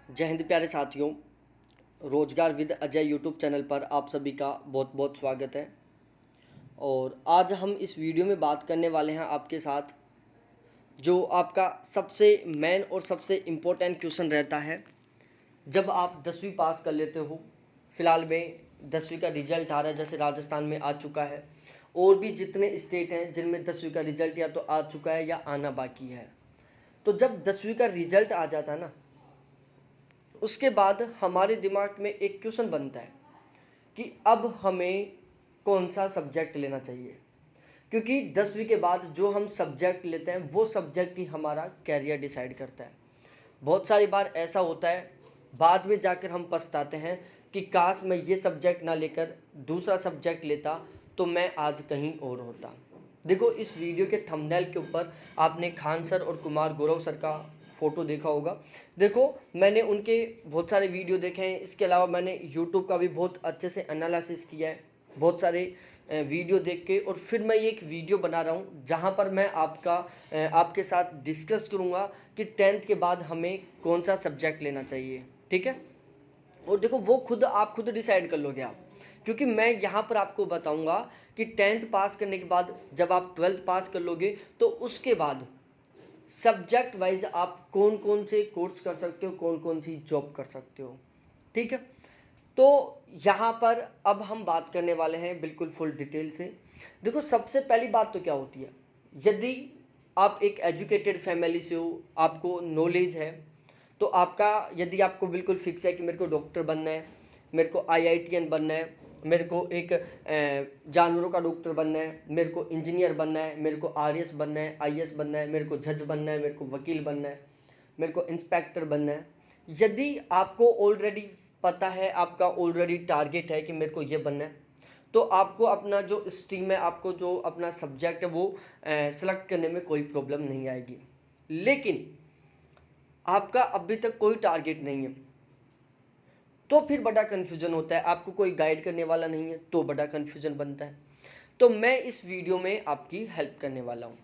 जय हिंद प्यारे साथियों। रोजगार विद अजय यूट्यूब चैनल पर आप सभी का बहुत बहुत स्वागत है। और आज हम इस वीडियो में बात करने वाले हैं आपके साथ जो आपका सबसे मेन और सबसे इम्पोर्टेंट क्वेश्चन रहता है जब आप 10वीं पास कर लेते हो। फ़िलहाल में 10वीं का रिजल्ट आ रहा है, जैसे राजस्थान में आ चुका है और भी जितने स्टेट हैं जिनमें 10वीं का रिजल्ट या तो आ चुका है या आना बाकी है। तो जब 10वीं का रिजल्ट आ जाता है ना, उसके बाद हमारे दिमाग में एक क्वेश्चन बनता है कि अब हमें कौन सा सब्जेक्ट लेना चाहिए, क्योंकि 10वीं के बाद जो हम सब्जेक्ट लेते हैं वो सब्जेक्ट ही हमारा कैरियर डिसाइड करता है। बहुत सारी बार ऐसा होता है, बाद में जाकर हम पछताते हैं कि काश मैं ये सब्जेक्ट ना लेकर दूसरा सब्जेक्ट लेता तो मैं आज कहीं और होता। देखो, इस वीडियो के थंबनेल के ऊपर आपने खान सर और कुमार गौरव सर का फ़ोटो देखा होगा। देखो, मैंने उनके बहुत सारे वीडियो देखे हैं, इसके अलावा मैंने यूट्यूब का भी बहुत अच्छे से एनालिसिस किया है, बहुत सारे वीडियो देख के, और फिर मैं ये एक वीडियो बना रहा हूँ जहाँ पर मैं आपके साथ डिस्कस करूँगा कि 10th के बाद हमें कौन सा सब्जेक्ट लेना चाहिए। ठीक है, और देखो वो आप खुद डिसाइड कर लोगे आप, क्योंकि मैं यहाँ पर आपको बताऊँगा कि 10th पास करने के बाद जब आप 12th पास कर लोगे तो उसके बाद सब्जेक्ट वाइज आप कौन कौन से कोर्स कर सकते हो, कौन कौन सी जॉब कर सकते हो। ठीक है, तो यहाँ पर अब हम बात करने वाले हैं बिल्कुल फुल डिटेल से। देखो, सबसे पहली बात तो क्या होती है, यदि आप एक एजुकेटेड फैमिली से हो, आपको नॉलेज है, तो यदि आपको बिल्कुल फिक्स है कि मेरे को डॉक्टर बनना है, मेरे को आईआईटीएन बनना है, मेरे को एक जानवरों का डॉक्टर बनना है, मेरे को इंजीनियर बनना है, मेरे को आरएस बनना है, आईएएस बनना है, मेरे को जज बनना है, मेरे को वकील बनना है, मेरे को इंस्पेक्टर बनना है। यदि आपको ऑलरेडी पता है, आपका ऑलरेडी टारगेट है कि मेरे को ये बनना है, तो आपको अपना जो स्ट्रीम है, आपको जो अपना सब्जेक्ट है वो सेलेक्ट करने में कोई प्रॉब्लम नहीं आएगी। लेकिन आपका अभी तक कोई टारगेट नहीं है तो फिर बड़ा कन्फ्यूजन होता है, आपको कोई गाइड करने वाला नहीं है तो बड़ा कन्फ्यूजन बनता है। तो मैं इस वीडियो में आपकी हेल्प करने वाला हूँ।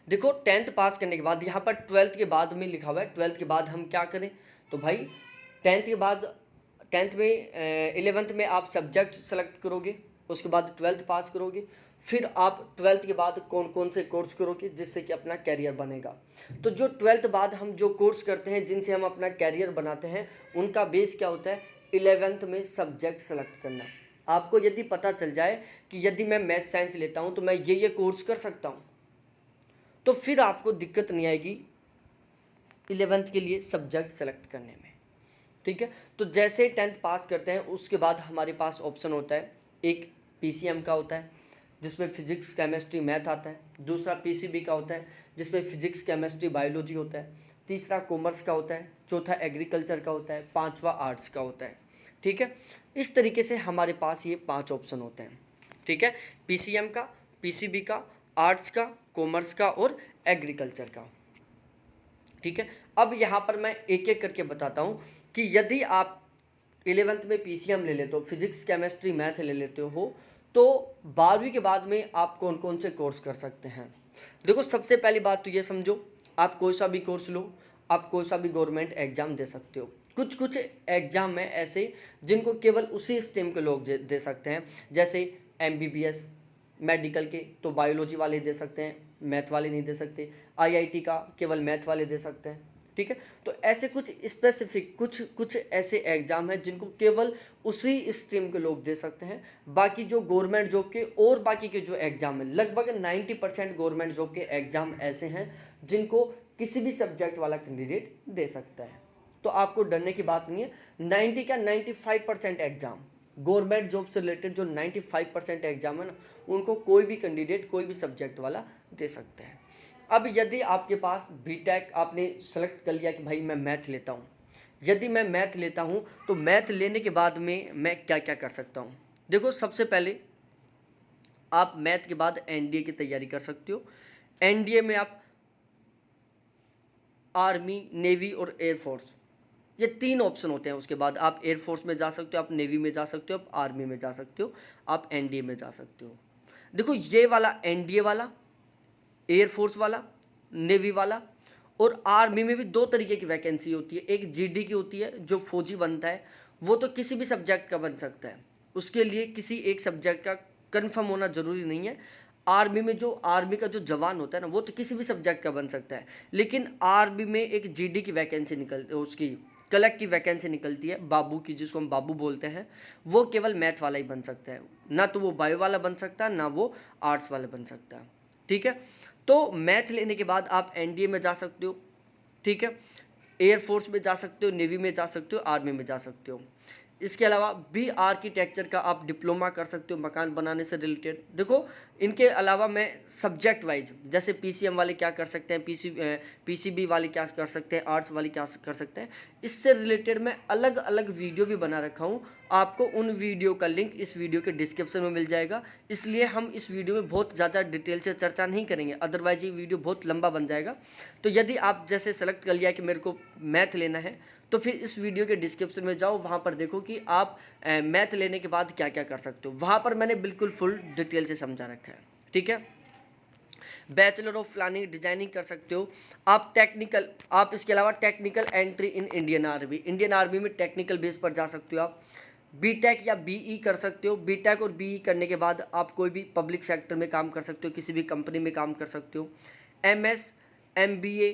देखो, 10th पास करने के बाद यहाँ पर 12th के बाद में लिखा हुआ है, 12th के बाद हम क्या करें, तो भाई 10th के बाद 10th में 11th में आप सब्जेक्ट सेलेक्ट करोगे, उसके बाद 12th पास करोगे, फिर आप 12th के बाद कौन कौन से कोर्स करोगे जिससे कि अपना कैरियर बनेगा। तो जो 12th बाद हम जो कोर्स करते हैं जिनसे हम अपना कैरियर बनाते हैं, उनका बेस क्या होता है, 11th में सब्जेक्ट सेलेक्ट करना। आपको यदि पता चल जाए कि यदि मैं मैथ साइंस लेता हूँ तो मैं ये कोर्स कर सकता हूँ, तो फिर आपको दिक्कत नहीं आएगी 11th के लिए सब्जेक्ट सेलेक्ट करने में। ठीक है, तो जैसे 10th पास करते हैं उसके बाद हमारे पास ऑप्शन होता है, एक पीसीएम का होता है जिसमें फिजिक्स केमिस्ट्री मैथ आता है, दूसरा पीसीबी का होता है जिसमें फिजिक्स केमिस्ट्री बायोलॉजी होता है, तीसरा कॉमर्स का होता है, चौथा एग्रीकल्चर का होता है, पांचवा आर्ट्स का होता है। ठीक है, इस तरीके से हमारे पास ये 5 ऑप्शन होते हैं। ठीक है, पीसीएम का, पीसीबी का, आर्ट्स का, कॉमर्स का और एग्रीकल्चर का। ठीक है, अब यहाँ पर मैं एक एक करके बताता हूँ कि यदि आप 11th में पीसीएम ले लेते हो, फिजिक्स केमिस्ट्री मैथ ले लेते हो, तो 12वीं के बाद में आप कौन कौन से कोर्स कर सकते हैं। देखो, सबसे पहली बात तो ये समझो, आप कोई सा भी कोर्स लो, आप कोई सा भी गवर्नमेंट एग्जाम दे सकते हो। कुछ कुछ एग्जाम है ऐसे जिनको केवल उसी स्ट्रीम के लोग दे सकते हैं, जैसे एमबीबीएस मेडिकल के तो बायोलॉजी वाले दे सकते हैं, मैथ वाले नहीं दे सकते। आईआईटी का केवल मैथ वाले दे सकते हैं। ठीक है, तो ऐसे कुछ स्पेसिफिक कुछ ऐसे एग्जाम हैं जिनको केवल उसी स्ट्रीम के लोग दे सकते हैं। बाकी जो गवर्नमेंट जॉब के और बाकी के जो एग्जाम हैं, लगभग 90% गवर्नमेंट जॉब के एग्जाम ऐसे हैं जिनको किसी भी सब्जेक्ट वाला कैंडिडेट दे सकता है। तो आपको डरने की बात नहीं है। 90 का 95% एग्जाम, गवर्नमेंट जॉब से रिलेटेड जो 95% एग्जाम है ना, उनको कोई भी कैंडिडेट कोई भी सब्जेक्ट वाला दे सकता है। अब यदि आपके पास बीटेक आपने सेलेक्ट कर लिया कि भाई मैं मैथ लेता हूँ, यदि मैं मैथ लेता हूँ तो मैथ लेने के बाद में मैं क्या क्या कर सकता हूँ। देखो, सबसे पहले आप मैथ के बाद एनडीए की तैयारी कर सकते हो। एनडीए में आप आर्मी, नेवी और एयरफोर्स, ये 3 ऑप्शन होते हैं। उसके बाद आप एयरफोर्स में जा सकते हो, आप नेवी में जा सकते हो, आप आर्मी में जा सकते हो, आप एनडीए में जा सकते हो। देखो, ये वाला एनडीए वाला, एयरफोर्स वाला, नेवी वाला और आर्मी में भी दो तरीके की वैकेंसी होती है, एक जीडी की होती है जो फौजी बनता है, वो तो किसी भी सब्जेक्ट का बन सकता है, उसके लिए किसी एक सब्जेक्ट का कंफर्म होना ज़रूरी नहीं है। आर्मी में जो आर्मी का जो जवान होता है ना, वो तो किसी भी सब्जेक्ट का बन सकता है, लेकिन आर्मी में एक जीडी की वैकेंसी निकलती है, उसकी क्लर्क की वैकेंसी निकलती है, बाबू की, जिसको हम बाबू बोलते हैं, वो केवल मैथ वाला ही बन सकता है, ना तो वो बायो वाला बन सकता है, ना वो आर्ट्स वाला बन सकता है। ठीक है, तो मैथ लेने के बाद आप एनडीए में जा सकते हो, ठीक है, एयरफोर्स में जा सकते हो, नेवी में जा सकते हो, आर्मी में जा सकते हो। इसके अलावा बी आर्किटेक्चर का आप डिप्लोमा कर सकते हो, मकान बनाने से रिलेटेड। देखो, इनके अलावा मैं सब्जेक्ट वाइज, जैसे पीसीएम वाले क्या कर सकते हैं, पीसीबी वाले क्या कर सकते हैं, आर्ट्स वाले क्या कर सकते हैं, इससे रिलेटेड मैं अलग अलग वीडियो भी बना रखा हूँ। आपको उन वीडियो का लिंक इस वीडियो के डिस्क्रिप्शन में मिल जाएगा, इसलिए हम इस वीडियो में बहुत ज़्यादा डिटेल से चर्चा नहीं करेंगे, अदरवाइज ये वीडियो बहुत लंबा बन जाएगा। तो यदि आप जैसे सेलेक्ट कर लिया कि मेरे को मैथ लेना है, तो फिर इस वीडियो के डिस्क्रिप्शन में जाओ, वहाँ पर देखो कि आप मैथ लेने के बाद क्या क्या कर सकते हो, वहाँ पर मैंने बिल्कुल फुल डिटेल से समझा रखा है। ठीक है, बैचलर ऑफ प्लानिंग डिजाइनिंग कर सकते हो आप, टेक्निकल, आप इसके अलावा technical entry in Indian army में टेक्निकल बेस पर जा सकते हो आप। बीटेक या बीई कर सकते हो, बीटेक और बीई करने के बाद आप कोई भी पब्लिक सेक्टर में काम कर सकते हो, किसी भी कंपनी में काम कर सकते हो। एमएस, एमबीए,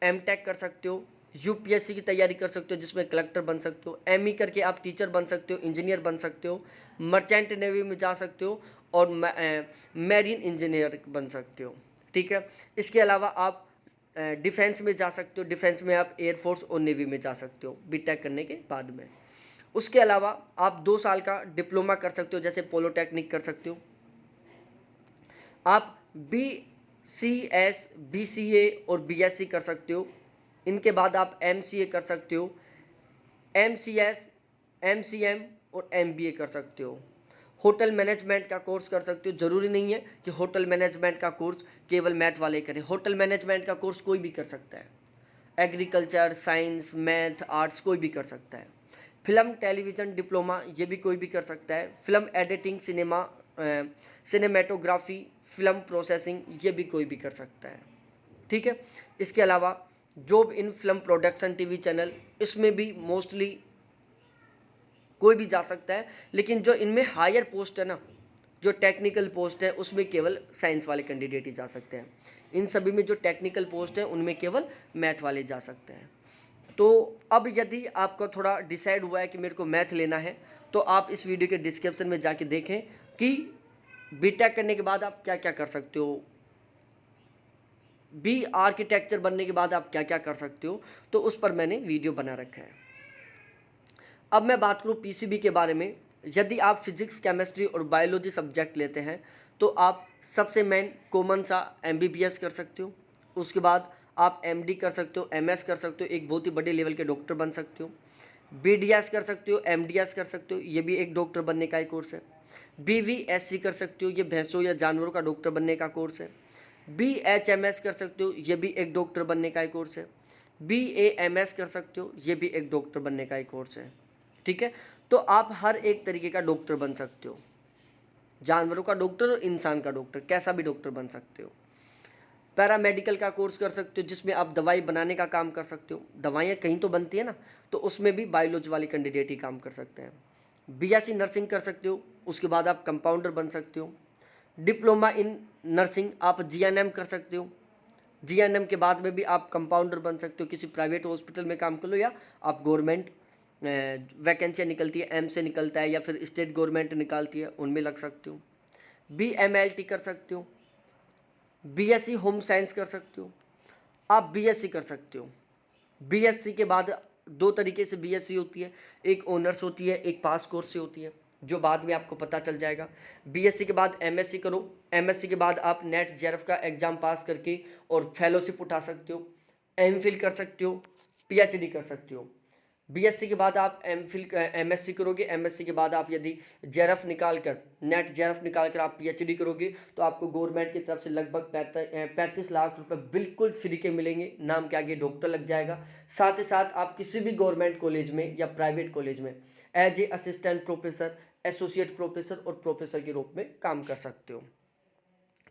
एमटेक कर सकते हो, यूपीएससी की तैयारी कर सकते हो जिसमें कलेक्टर बन सकते हो, एमई करके आप टीचर बन सकते हो, इंजीनियर बन सकते हो, मर्चेंट नेवी में जा सकते हो, और मैरीन इंजीनियर बन सकते हो। ठीक है, इसके अलावा आप डिफेंस में जा सकते हो, डिफेंस में आप एयरफोर्स और नेवी में जा सकते हो बीटेक करने के बाद में। उसके अलावा आप 2 साल का डिप्लोमा कर सकते हो, जैसे पोलोटेक्निक कर सकते हो आप, B C S, B C A और बी एस सी कर सकते हो। इनके बाद आप एम सी ए कर सकते हो, M C S, M C M और एम बी ए कर सकते हो। होटल मैनेजमेंट का कोर्स कर सकते हो, ज़रूरी नहीं है कि होटल मैनेजमेंट का कोर्स केवल मैथ वाले करें, होटल मैनेजमेंट का कोर्स कोई भी कर सकता है, एग्रीकल्चर, साइंस, मैथ, आर्ट्स कोई भी कर सकता है। फिल्म टेलीविज़न डिप्लोमा ये भी कोई भी कर सकता है, film editing, cinematography, film processing ये भी कोई भी कर सकता है। ठीक है, इसके अलावा job in film production TV channel, इसमें भी मोस्टली कोई भी जा सकता है, लेकिन जो इनमें हायर पोस्ट है ना, जो टेक्निकल पोस्ट है, उसमें केवल साइंस वाले कैंडिडेट ही जा सकते हैं। इन सभी में जो टेक्निकल पोस्ट है उनमें केवल मैथ वाले जा सकते हैं। तो अब यदि आपका थोड़ा डिसाइड हुआ है कि मेरे को मैथ लेना है, तो आप इस वीडियो के डिस्क्रिप्शन में जाके देखें कि बीटेक करने के बाद आप क्या क्या कर सकते हो, बी आर्किटेक्चर बनने के बाद आप क्या क्या कर सकते हो, तो उस पर मैंने वीडियो बना रखा है। अब मैं बात करूँ पीसीबी के बारे में। यदि आप फिजिक्स, केमिस्ट्री और बायोलॉजी सब्जेक्ट लेते हैं तो आप सबसे मेन कॉमन सा एमबीबीएस कर सकते हो, उसके बाद आप एमडी कर सकते हो, एमएस कर सकते हो, एक बहुत ही बड़े लेवल के डॉक्टर बन सकते हो, बीडीएस कर सकते हो, एमडीएस कर सकते हो, ये भी एक डॉक्टर बनने का ही कोर्स है, बीवीएससी कर सकते हो, ये भैंसों या जानवरों का डॉक्टर बनने का कोर्स है, बीएचएमएस कर सकते हो, ये भी एक डॉक्टर बनने का ही कोर्स है, बीएएमएस कर सकते हो, ये भी एक डॉक्टर बनने का ही कोर्स है। ठीक है, तो आप हर एक तरीके का डॉक्टर बन सकते हो, जानवरों का डॉक्टर और इंसान का डॉक्टर, कैसा भी डॉक्टर बन सकते हो। पैरामेडिकल का कोर्स कर सकते हो जिसमें आप दवाई बनाने का काम कर सकते हो, दवाइयाँ कहीं तो बनती है ना, तो उसमें भी बायोलॉजी वाले कैंडिडेट ही काम कर सकते हैं। बीएससी नर्सिंग कर सकते हो, उसके बाद आप कंपाउंडर बन सकते हो। डिप्लोमा इन नर्सिंग आप जीएनएम कर सकते हो, जीएनएम के बाद में भी आप कंपाउंडर बन सकते हो, किसी प्राइवेट हॉस्पिटल में काम कर लो, या आप गवर्नमेंट वैकेंसियाँ निकलती है, एम से निकलता है या फिर स्टेट गवर्नमेंट निकालती है, उनमें लग सकते हो। बीएमएलटी कर सकते हो, बीएससी होम साइंस कर सकते हो, आप बीएससी कर सकते हो। बीएससी के बाद दो तरीके से बीएससी होती है, एक ऑनर्स होती है, एक पास कोर्स से होती है, जो बाद में आपको पता चल जाएगा। बीएससी के बाद एमएससी करो, एमएससी के बाद आप नेट जेआरएफ का एग्ज़ाम पास करके और फेलोशिप उठा सकते हो, एमफिल कर सकते हो, पीएचडी कर सकते हो। बीएससी के बाद आप एमफिल एमएससी करोगे, एमएससी के बाद आप यदि जेआरएफ निकाल कर, नेट जेआरएफ निकाल कर आप पीएचडी करोगे, तो आपको गवर्नमेंट की तरफ से लगभग 35 लाख रुपए बिल्कुल फ्री के मिलेंगे, नाम के आगे डॉक्टर लग जाएगा। साथ ही साथ आप किसी भी गवर्नमेंट कॉलेज में या प्राइवेट कॉलेज में as a assistant professor, associate professor और प्रोफेसर के रूप में काम कर सकते हो।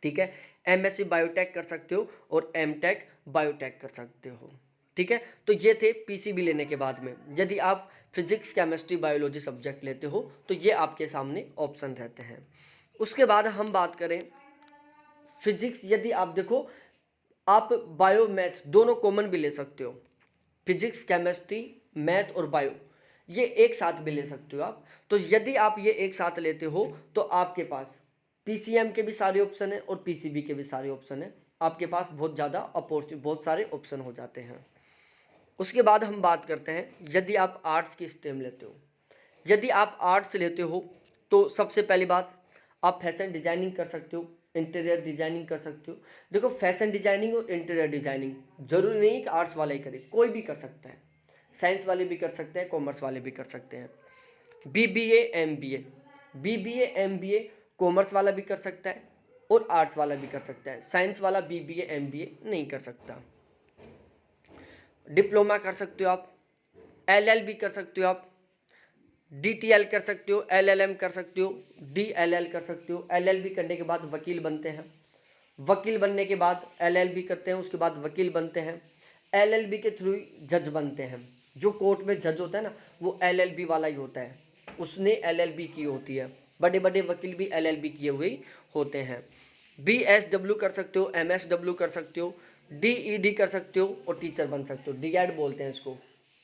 ठीक है। एमएससी बायोटेक कर सकते हो और एमटेक बायोटेक कर सकते हो। ठीक है, तो ये थे पीसीबी लेने के बाद में। यदि आप फिजिक्स केमिस्ट्री बायोलॉजी सब्जेक्ट लेते हो तो ये आपके सामने ऑप्शन रहते हैं। उसके बाद हम बात करें फिजिक्स, यदि आप देखो आप बायो मैथ दोनों कॉमन भी ले सकते हो। फिजिक्स केमिस्ट्री मैथ और बायो ये एक साथ भी ले सकते हो आप। तो यदि आप ये एक साथ लेते हो तो आपके पास पीसीएम के भी सारे ऑप्शन है और पीसीबी के भी सारे ऑप्शन है। आपके पास बहुत ज़्यादा अपॉर्चुनिटी, बहुत सारे ऑप्शन हो जाते हैं। उसके बाद हम बात करते हैं यदि आप आर्ट्स की स्ट्रीम लेते हो। यदि आप आर्ट्स लेते हो तो सबसे पहली बात आप फैशन डिजाइनिंग कर सकते हो, इंटीरियर डिजाइनिंग कर सकते हो। देखो फैशन डिजाइनिंग और इंटीरियर डिजाइनिंग जरूरी नहीं कि आर्ट्स वाला ही करे, कोई भी कर सकता है। साइंस वाले भी कर सकते हैं, कॉमर्स वाले भी कर सकते हैं। BBA MBA, BBA MBA commerce वाला भी कर सकता है और आर्ट्स वाला भी कर सकता है। साइंस वाला बीबीए एमबीए नहीं कर सकता। डिप्लोमा कर सकते हो आप, एलएलबी कर सकते हो आप, डीटीएल कर सकते हो, एलएलएम कर सकते हो, डीएलएल कर सकते हो। एलएलबी करने के बाद वकील बनते हैं, वकील बनने के बाद एलएलबी करते हैं, उसके बाद वकील बनते हैं। एलएलबी के थ्रू जज बनते हैं। जो कोर्ट में जज होता है ना वो एलएलबी वाला ही होता है, उसने एलएलबी की होती है। बड़े बड़े वकील भी एलएलबी किए हुए ही होते हैं। बीएसडब्ल्यू कर सकते हो, एमएसडब्ल्यू कर सकते हो, डीईडी कर सकते हो और टीचर बन सकते हो, डीएड बोलते हैं इसको।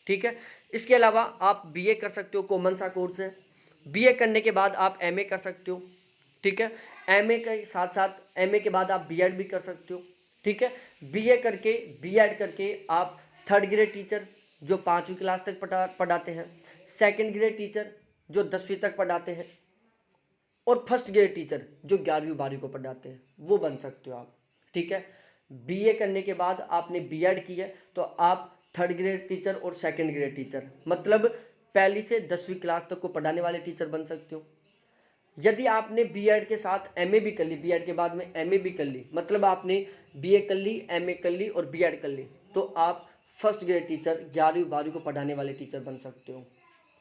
ठीक है, इसके अलावा आप बीए कर सकते हो, कॉमन सा कोर्स है। बीए करने के बाद आप एमए कर सकते हो। ठीक है, एमए के साथ साथ एमए के बाद आप बीएड भी कर सकते हो। ठीक है, बीए करके बीएड करके आप थर्ड ग्रेड टीचर जो 5वीं क्लास तक पढ़ाते हैं, सेकंड ग्रेड टीचर जो 10वीं तक पढ़ाते हैं और फर्स्ट ग्रेड टीचर जो 11वीं 12वीं को पढ़ाते हैं वो बन सकते हो आप। ठीक है, बीए करने के बाद आपने बीएड की है तो आप थर्ड ग्रेड टीचर और सेकंड ग्रेड टीचर मतलब पहली से 10वीं क्लास तक को पढ़ाने वाले टीचर बन सकते हो। यदि आपने बीएड के साथ एमए भी कर ली, बीएड के बाद में एमए भी कर ली, मतलब आपने बीए कर ली, एमए कर ली और बीएड कर ली, तो आप फर्स्ट ग्रेड टीचर 11वीं 12वीं को पढ़ाने वाले टीचर बन सकते हो।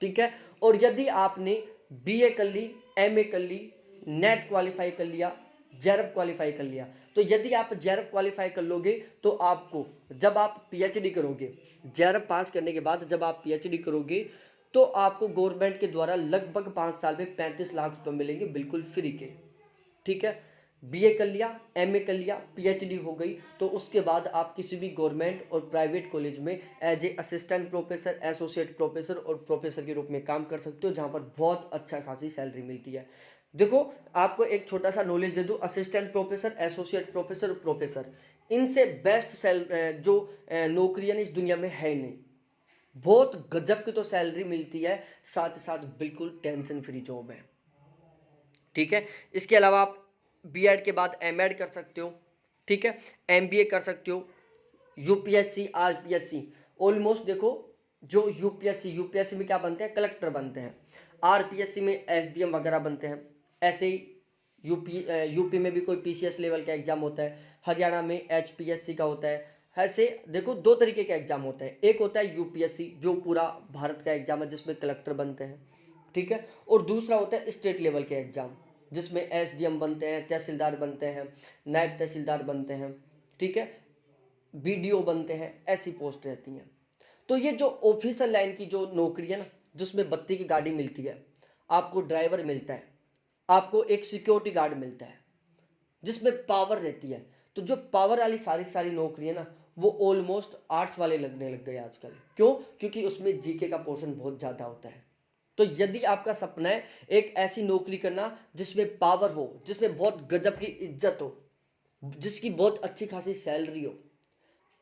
ठीक है, और यदि आपने बीए कर ली, एमए कर ली, नेट क्वालिफाई कर लिया, जेआरएफ क्वालिफाई कर लिया, तो यदि आप जेआरएफ क्वालिफाई कर लोगे तो आपको जब आप पीएचडी करोगे, जेआरएफ पास करने के बाद जब आप पीएचडी करोगे तो आपको गवर्नमेंट के द्वारा लगभग 5 साल में 35 लाख रुपए मिलेंगे बिल्कुल फ्री के। ठीक है, बीए कर लिया, एमए कर लिया, पीएचडी हो गई तो उसके बाद आप किसी भी गवर्नमेंट और प्राइवेट कॉलेज में as a assistant professor, associate professor और प्रोफेसर के रूप में काम कर सकते हो, जहाँ पर बहुत अच्छा खासी सैलरी मिलती है। देखो आपको एक छोटा सा नॉलेज दे दूँ, असिस्टेंट प्रोफेसर, एसोसिएट प्रोफेसर और प्रोफेसर इनसे बेस्ट जो नौकरियाँ इस दुनिया में है नहीं। बहुत गजब की तो सैलरी मिलती है, साथ ही साथ बिल्कुल टेंशन फ्री जॉब है। ठीक है, इसके अलावा आप बीएड के बाद एमएड कर सकते हो। ठीक है, एमबीए कर सकते हो, यूपीएससी, आरपीएससी ऑलमोस्ट देखो जो यूपीएससी में क्या बनते हैं, कलेक्टर बनते हैं। आरपीएससी में एसडीएम वगैरह बनते हैं। ऐसे ही यूपी में भी कोई पीसीएस लेवल का एग्जाम होता है, हरियाणा में एचपीएससी का होता है। ऐसे देखो दो तरीके के एग्जाम होते हैं, एक होता है यूपीएससी जो पूरा भारत का एग्जाम है जिसमें कलेक्टर बनते हैं। ठीक है, और दूसरा होता है स्टेट लेवल के एग्जाम जिसमें एसडीएम बनते हैं, तहसीलदार बनते हैं, नायब तहसीलदार बनते हैं। ठीक है, बीडीओ बनते हैं, ऐसी पोस्ट रहती हैं। तो ये जो ऑफिसर लाइन की जो नौकरी है ना, जिसमें बत्ती की गाड़ी मिलती है, आपको ड्राइवर मिलता है, आपको एक सिक्योरिटी गार्ड मिलता है, जिसमें पावर रहती है। तो जो पावर वाली सारी सारी नौकरी है ना वो ऑलमोस्ट आर्ट्स वाले लगने लग गए आजकल। क्यों? क्योंकि उसमें जीके का पोर्शन बहुत ज़्यादा होता है। तो यदि आपका सपना है एक ऐसी नौकरी करना जिसमें पावर हो, जिसमें बहुत गजब की इज्जत हो, जिसकी बहुत अच्छी खासी सैलरी हो,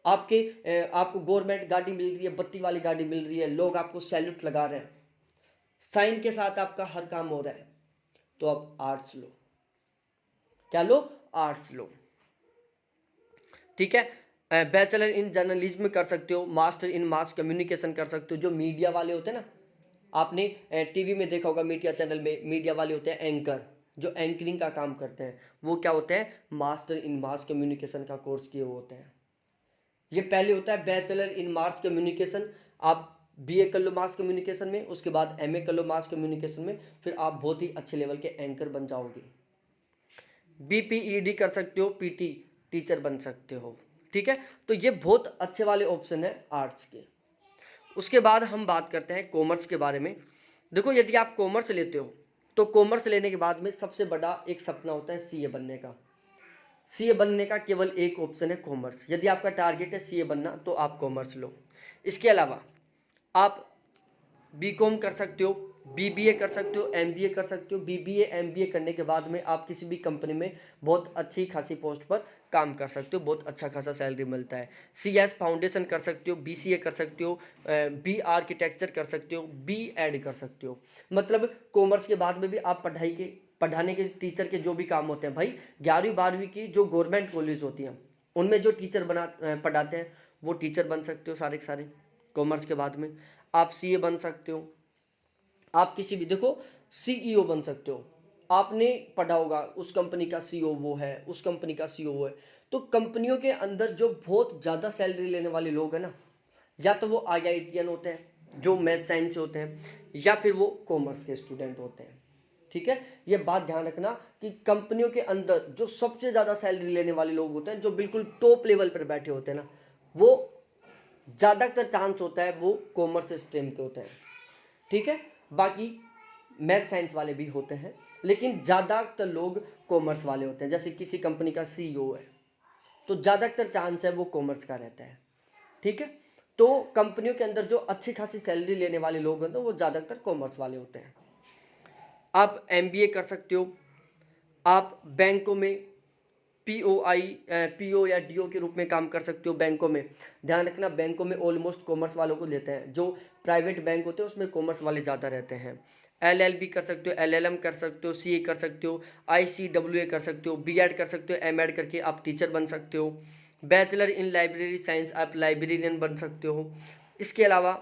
आपको गवर्नमेंट गाड़ी मिल रही है, बत्ती वाली गाड़ी मिल रही है, लोग आपको सैल्यूट लगा रहे हैं, साइन के साथ आपका हर काम हो रहा है, तो आप आर्ट्स लो। क्या लो? आर्ट्स लो। ठीक है, बैचलर इन जर्नलिज्म कर सकते हो, मास्टर इन मास कम्युनिकेशन कर सकते हो। जो मीडिया वाले होते हैं ना, आपने टीवी में देखा होगा, मीडिया चैनल में मीडिया वाले होते हैं एंकर, जो एंकरिंग का काम करते हैं, वो क्या होते हैं? मास्टर इन मास कम्युनिकेशन का कोर्स किए हुए होते हैं। ये पहले होता है बैचलर इन मास कम्युनिकेशन, आप बीए कर लो मास कम्युनिकेशन में, उसके बाद एमए कर लो मास कम्युनिकेशन में, फिर आप बहुत ही अच्छे लेवल के एंकर बन जाओगे। BPED कर सकते हो, PT टीचर बन सकते हो। ठीक है, तो ये बहुत अच्छे वाले ऑप्शन है आर्ट्स के। उसके बाद हम बात करते हैं कॉमर्स के बारे में। देखो यदि आप कॉमर्स लेते हो तो कॉमर्स लेने के बाद में सबसे बड़ा एक सपना होता है CA बनने का। CA बनने का केवल एक ऑप्शन है कॉमर्स। यदि आपका टारगेट है CA बनना तो आप कॉमर्स लो। इसके अलावा आप BCom कर सकते हो, BBA कर सकते हो, MBA कर सकते हो। BBA MBA करने के बाद में आप किसी भी कंपनी में बहुत अच्छी खासी पोस्ट पर काम कर सकते हो, बहुत अच्छा खासा सैलरी मिलता है। CS फाउंडेशन कर सकते हो, BCA कर सकते हो, B आर्किटेक्चर कर सकते हो, B एड कर सकते हो। मतलब कॉमर्स के बाद में भी आप पढ़ाने के टीचर के जो भी काम होते हैं भाई, 11वीं 12वीं की जो गवर्नमेंट कॉलेज होती हैं उनमें जो टीचर पढ़ाते हैं वो टीचर बन सकते हो सारे के सारे। कॉमर्स के बाद में आप CA बन सकते हो। आप किसी भी देखो CEO बन सकते हो। आपने पढ़ा होगा उस कंपनी का CEO वो है, उस कंपनी का CEO वो है। तो कंपनियों के अंदर जो बहुत ज़्यादा सैलरी लेने वाले लोग हैं ना, या तो वो IITian होते हैं जो मैथ साइंस से होते हैं, या फिर वो कॉमर्स के स्टूडेंट होते हैं। ठीक है, ये बात ध्यान रखना कि कंपनियों के अंदर जो सबसे ज़्यादा सैलरी लेने वाले लोग होते हैं, जो बिल्कुल टॉप लेवल पर बैठे होते हैं ना, वो ज़्यादातर चांस होता है वो कॉमर्स स्ट्रीम के होते हैं। ठीक है, बाकी मैथ साइंस वाले भी होते हैं, लेकिन ज़्यादातर लोग कॉमर्स वाले होते हैं। जैसे किसी कंपनी का CEO है तो ज़्यादातर चांस है वो कॉमर्स का रहता है। ठीक है, तो कंपनियों के अंदर जो अच्छी खासी सैलरी लेने वाले लोग होते हैं वो ज़्यादातर कॉमर्स वाले होते हैं। आप MBA कर सकते हो, आप बैंकों में PO या DO के रूप में काम कर सकते हो। बैंकों में ध्यान रखना, बैंकों में ऑलमोस्ट कॉमर्स वालों को लेते हैं। जो प्राइवेट बैंक होते हैं उसमें कॉमर्स वाले ज़्यादा रहते हैं। LLB कर सकते हो, LLM कर सकते हो, CA कर सकते हो, ICWA कर सकते हो, B.Ed कर सकते हो, M.Ed करके आप टीचर बन सकते हो। बैचलर इन लाइब्रेरी साइंस आप लाइब्रेरियन बन सकते हो। इसके अलावा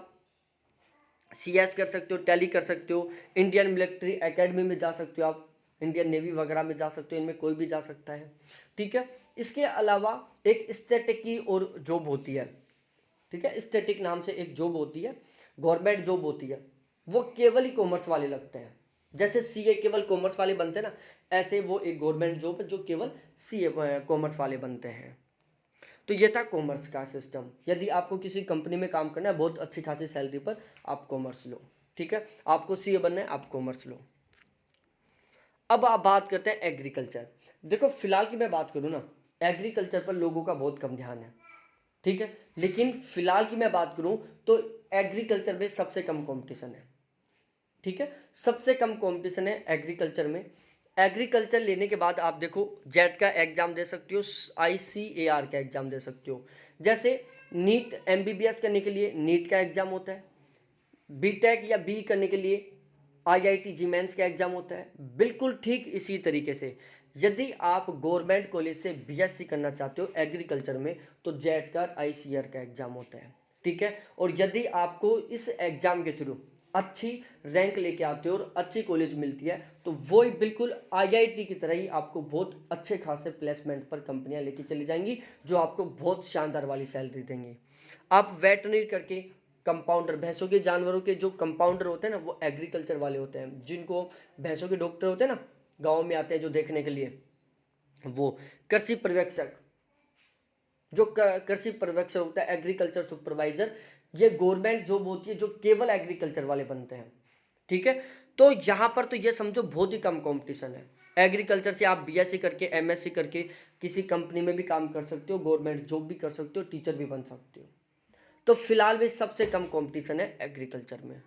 CS कर सकते हो, टैली कर सकते हो, इंडियन मिलिट्री एकेडमी में जा सकते हो, आप इंडियन नेवी वगैरह में जा सकते हो, इनमें कोई भी जा सकता है। ठीक है, इसके अलावा एक स्टैटिक की और जॉब होती है। ठीक है, स्टैटिक नाम से एक जॉब होती है, गवर्नमेंट जॉब होती है, वो केवल ही कॉमर्स वाले लगते हैं। जैसे CA केवल कॉमर्स वाले बनते हैं ना, ऐसे वो एक गवर्नमेंट जॉब है जो केवल CA कॉमर्स वाले बनते हैं। तो ये था कॉमर्स का सिस्टम। यदि आपको किसी कंपनी में काम करना है बहुत अच्छी खासी सैलरी पर, आप कॉमर्स लो। ठीक है, आपको CA बनना है, आप कॉमर्स लो। अब आप बात करते हैं एग्रीकल्चर। देखो फिलहाल की मैं बात करूँ ना, एग्रीकल्चर पर लोगों का बहुत कम ध्यान है। ठीक है, लेकिन फिलहाल की मैं बात करूँ तो एग्रीकल्चर में सबसे कम कंपटीशन है। ठीक है, सबसे कम कंपटीशन है एग्रीकल्चर में। एग्रीकल्चर लेने के बाद आप देखो जेट का एग्जाम दे सकते हो, ICAR का एग्जाम दे सकते हो। जैसे नीट MBBS करने के लिए नीट का एग्जाम होता है, BTech या BE करने के लिए IIT जी मेंस का एग्जाम होता है। बिल्कुल ठीक इसी तरीके से यदि आप गवर्नमेंट कॉलेज से BSc करना चाहते हो एग्रीकल्चर में तो जेट का ICAR का एग्जाम होता है। ठीक है, और यदि आपको इस एग्जाम के थ्रू अच्छी रैंक लेके आते हो और अच्छी कॉलेज मिलती है तो वो ही बिल्कुल IIT की तरह ही आपको बहुत अच्छे खासे प्लेसमेंट पर कंपनियां लेके चली जाएंगी, जो आपको बहुत शानदार वाली सैलरी देंगी। आप वेटनरी करके कंपाउंडर, भैंसों के जानवरों के जो कंपाउंडर होते हैं ना वो एग्रीकल्चर वाले होते हैं। जिनको भैंसों के डॉक्टर होते हैं ना, गाँव में आते हैं जो देखने के लिए, वो कृषि पर्यवेक्षक, जो कृषि पर्यवेक्षक होता है, एग्रीकल्चर सुपरवाइजर, ये गवर्नमेंट जॉब होती है जो केवल एग्रीकल्चर वाले बनते हैं। ठीक है, तो यहाँ पर तो ये समझो बहुत ही कम कंपटीशन है। एग्रीकल्चर से आप BSc करके MSc करके किसी कंपनी में भी काम कर सकते हो, गवर्नमेंट जॉब भी कर सकते हो, टीचर भी बन सकते हो। तो फिलहाल में सबसे कम कंपटीशन है एग्रीकल्चर में।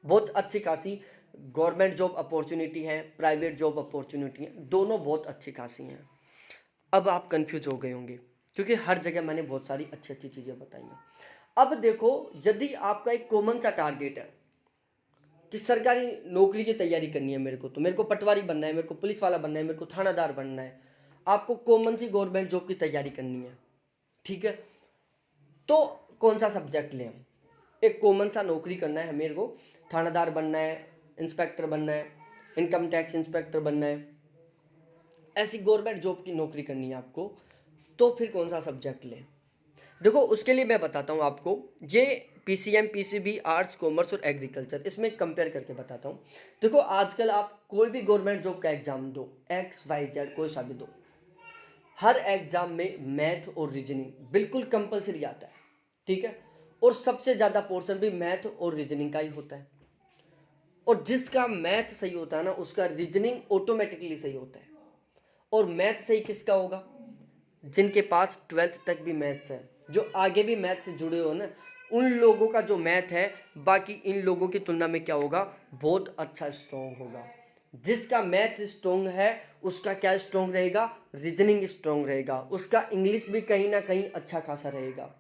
बहुत अच्छी खासी गवर्नमेंट जॉब अपॉर्चुनिटी है, प्राइवेट जॉब अपॉर्चुनिटी है, दोनों बहुत अच्छी खासी हैं। अब आप कंफ्यूज हो गए होंगे क्योंकि हर जगह मैंने बहुत सारी अच्छी अच्छी चीज़ें बताई हैं। अब देखो यदि आपका एक कॉमन सा टारगेट है कि सरकारी नौकरी की तैयारी करनी है, मेरे को पटवारी बनना है, मेरे को पुलिस वाला बनना है, मेरे को थानादार बनना है, आपको कॉमन सी गवर्नमेंट जॉब की तैयारी करनी है। ठीक है, तो कौन सा सब्जेक्ट लें हम? एक कॉमन सा नौकरी करना है मेरे को, थानादार बनना है, इंस्पेक्टर बनना है, इनकम टैक्स इंस्पेक्टर बनना है, ऐसी गवर्नमेंट जॉब की नौकरी करनी है आपको, तो फिर कौन सा सब्जेक्ट लें? देखो उसके लिए मैं बताता हूँ आपको, ये पीसीएम, पीसीबी, आर्ट्स, कॉमर्स और एग्रीकल्चर, इसमें कंपेयर करके बताता हूँ। देखो आजकल आप कोई भी गवर्नमेंट जॉब का एग्जाम दो, XYZ कोई सा भी दो, हर एग्जाम में मैथ और रीजनिंग बिल्कुल कंपलसरी आता है, ठीक है। और सबसे ज़्यादा पोर्शन भी मैथ और रीजनिंग का ही होता है। और जिसका मैथ सही होता है ना, उसका रीजनिंग ऑटोमेटिकली सही होता है। और मैथ सही किसका होगा? जिनके पास 12th तक भी मैथ्स है, जो आगे भी मैथ से जुड़े हो ना, उन लोगों का जो मैथ है बाकी इन लोगों की तुलना में क्या होगा? बहुत अच्छा स्ट्रॉन्ग होगा। जिसका मैथ स्ट्रॉन्ग है उसका क्या स्ट्रॉन्ग रहेगा? रीजनिंग स्ट्रॉन्ग रहेगा। उसका इंग्लिश भी कहीं ना कहीं अच्छा खासा रहेगा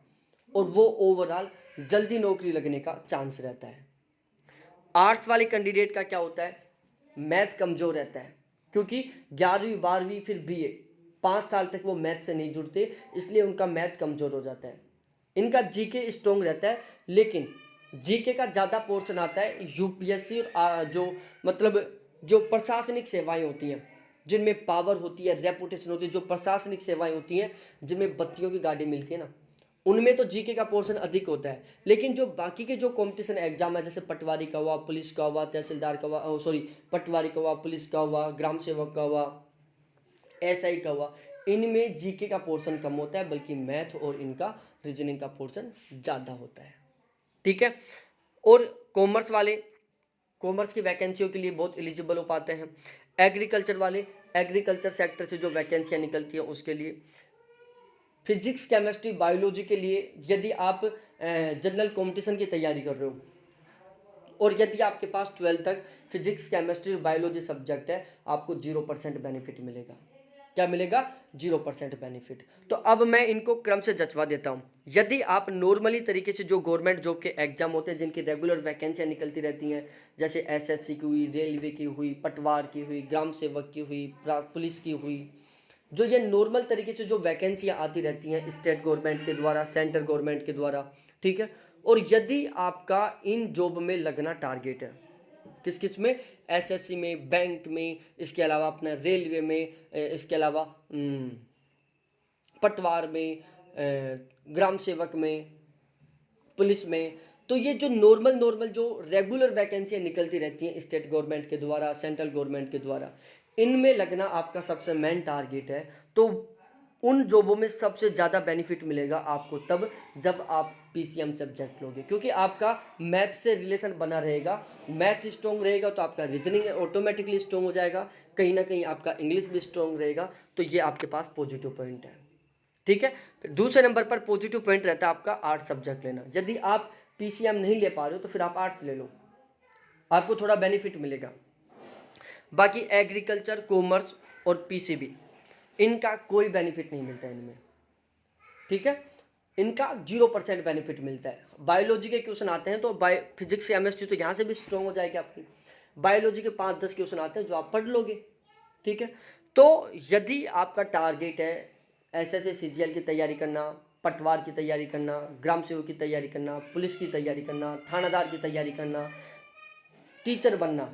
और वो ओवरऑल जल्दी नौकरी लगने का चांस रहता है। आर्ट्स वाले कैंडिडेट का क्या होता है? मैथ कमज़ोर रहता है, क्योंकि 11वीं 12वीं फिर बीए 5 साल तक वो मैथ से नहीं जुड़ते, इसलिए उनका मैथ कमज़ोर हो जाता है। इनका जीके स्ट्रॉन्ग रहता है, लेकिन जीके का ज़्यादा पोर्शन आता है यूपीएससी और जो मतलब जो प्रशासनिक सेवाएं होती हैं, जिनमें पावर होती है, रेपुटेशन होती है, जो प्रशासनिक सेवाएं होती हैं, जिनमें बत्तियों की गाड़ी मिलती है ना, उनमें तो जीके का पोर्शन अधिक होता है। लेकिन जो बाकी के जो कंपटीशन एग्जाम है, जैसे पटवारी का हुआ, पुलिस का हुआ, तहसीलदार का हुआ, सॉरी पटवारी का हुआ, पुलिस का हुआ, ग्राम सेवक का हुआ, एसआई का हुआ, इनमें जीके का पोर्शन कम होता है, बल्कि मैथ और इनका रीजनिंग का पोर्शन ज़्यादा होता है, ठीक है। और कॉमर्स वाले कॉमर्स की वैकेंसियों के लिए बहुत एलिजिबल हो पाते हैं। एग्रीकल्चर वाले एग्रीकल्चर सेक्टर से जो वैकेंसियाँ निकलती हैं उसके लिए, फिजिक्स, केमिस्ट्री, बायोलॉजी के लिए यदि आप जनरल कंपटीशन की तैयारी कर रहे हो और यदि आपके पास 12 तक फिजिक्स, केमिस्ट्री और बायोलॉजी सब्जेक्ट है, आपको 0% बेनिफिट मिलेगा। क्या मिलेगा? 0% बेनिफिट। तो अब मैं इनको क्रम से जचवा देता हूँ। यदि आप नॉर्मली तरीके से जो गवर्नमेंट जॉब के एग्जाम होते हैं, जिनकी रेगुलर वैकेंसियाँ निकलती रहती हैं, जैसे एसएससी की हुई, रेलवे की हुई, पटवार की हुई, ग्राम सेवक की हुई, पुलिस की हुई, जो ये नॉर्मल तरीके से जो वैकेंसियाँ आती रहती हैं स्टेट गवर्नमेंट के द्वारा, सेंट्रल गवर्नमेंट के द्वारा, ठीक है। और यदि आपका इन जॉब में लगना टारगेट है, किस किस में? एसएससी में, बैंक में, इसके अलावा अपना रेलवे में, इसके अलावा पटवार में, ग्राम सेवक में, पुलिस में, तो ये जो नॉर्मल नॉर्मल जो रेगुलर वैकेंसियाँ निकलती रहती हैं स्टेट गवर्नमेंट के द्वारा, सेंट्रल गवर्नमेंट के द्वारा, इनमें लगना आपका सबसे मेन टारगेट है। तो उन जॉबों में सबसे ज़्यादा बेनिफिट मिलेगा आपको तब जब आप पीसीएम सब्जेक्ट लोगे, क्योंकि आपका मैथ से रिलेशन बना रहेगा। मैथ स्ट्रॉन्ग रहेगा तो आपका रीजनिंग ऑटोमेटिकली स्ट्रॉन्ग हो जाएगा, कहीं ना कहीं आपका इंग्लिश भी स्ट्रॉन्ग रहेगा। तो ये आपके पास पॉजिटिव पॉइंट है, ठीक है। फिर दूसरे नंबर पर पॉजिटिव पॉइंट रहता है आपका आर्ट्स सब्जेक्ट लेना। यदि आप पीसीएम नहीं ले पा रहे हो तो फिर आप आर्ट्स ले लो, आपको थोड़ा बेनिफिट मिलेगा। बाकी एग्रीकल्चर, कॉमर्स और पीसीबी, इनका कोई बेनिफिट नहीं मिलता इनमें, ठीक है। इनका 0% बेनिफिट मिलता है। बायोलॉजी के क्वेश्चन आते हैं तो फिजिक्स, केमिस्ट्री तो यहाँ से भी स्ट्रॉन्ग हो जाएगी आपकी। बायोलॉजी के 5-10 क्वेश्चन आते हैं जो आप पढ़ लोगे, ठीक है। तो यदि आपका टारगेट है एसएससी सीजीएल की तैयारी करना, पटवार की तैयारी करना, ग्राम सेवक की तैयारी करना, पुलिस की तैयारी करना, थानादार की तैयारी करना, टीचर बनना,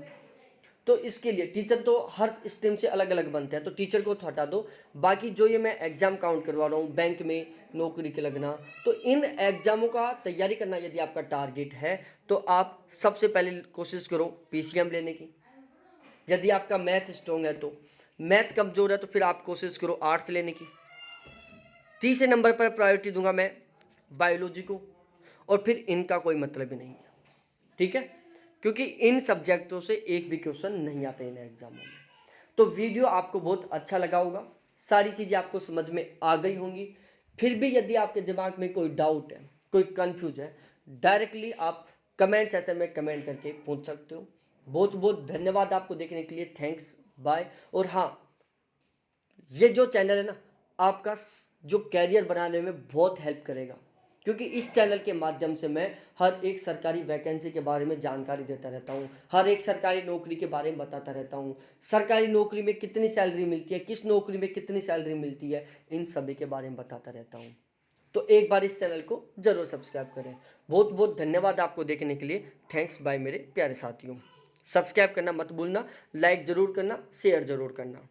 तो इसके लिए टीचर तो हर स्ट्रीम से अलग अलग बनते हैं, तो टीचर को तो हटा दो। बाकी जो ये मैं एग्ज़ाम काउंट करवा रहा हूँ, बैंक में नौकरी के लगना, तो इन एग्ज़ामों का तैयारी करना यदि आपका टारगेट है तो आप सबसे पहले कोशिश करो पीसीएम लेने की। यदि आपका मैथ स्ट्रॉन्ग है तो, मैथ कमज़ोर है तो फिर आप कोशिश करो आर्ट्स लेने की। तीसरे नंबर पर प्रायोरिटी दूंगा मैं बायोलॉजी को, और फिर इनका कोई मतलब ही नहीं है, ठीक है, क्योंकि इन सब्जेक्टों से एक भी क्वेश्चन नहीं आते इन एग्जामों में। तो वीडियो आपको बहुत अच्छा लगा होगा, सारी चीज़ें आपको समझ में आ गई होंगी। फिर भी यदि आपके दिमाग में कोई डाउट है, कोई कंफ्यूज है, डायरेक्टली आप कमेंट सेक्शन में कमेंट करके पूछ सकते हो। बहुत बहुत धन्यवाद आपको देखने के लिए, थैंक्स, बाय। और हाँ, ये जो चैनल है ना, आपका जो कैरियर बनाने में बहुत हेल्प करेगा, क्योंकि इस चैनल के माध्यम से मैं हर एक सरकारी वैकेंसी के बारे में जानकारी देता रहता हूँ, हर एक सरकारी नौकरी के बारे में बताता रहता हूँ, सरकारी नौकरी में कितनी सैलरी मिलती है, किस नौकरी में कितनी सैलरी मिलती है, इन सभी के बारे में बताता रहता हूँ। तो एक बार इस चैनल को ज़रूर सब्सक्राइब करें। बहुत बहुत धन्यवाद आपको देखने के लिए, थैंक्स बाय मेरे प्यारे साथियों। सब्सक्राइब करना मत भूलना, लाइक ज़रूर करना, शेयर ज़रूर करना।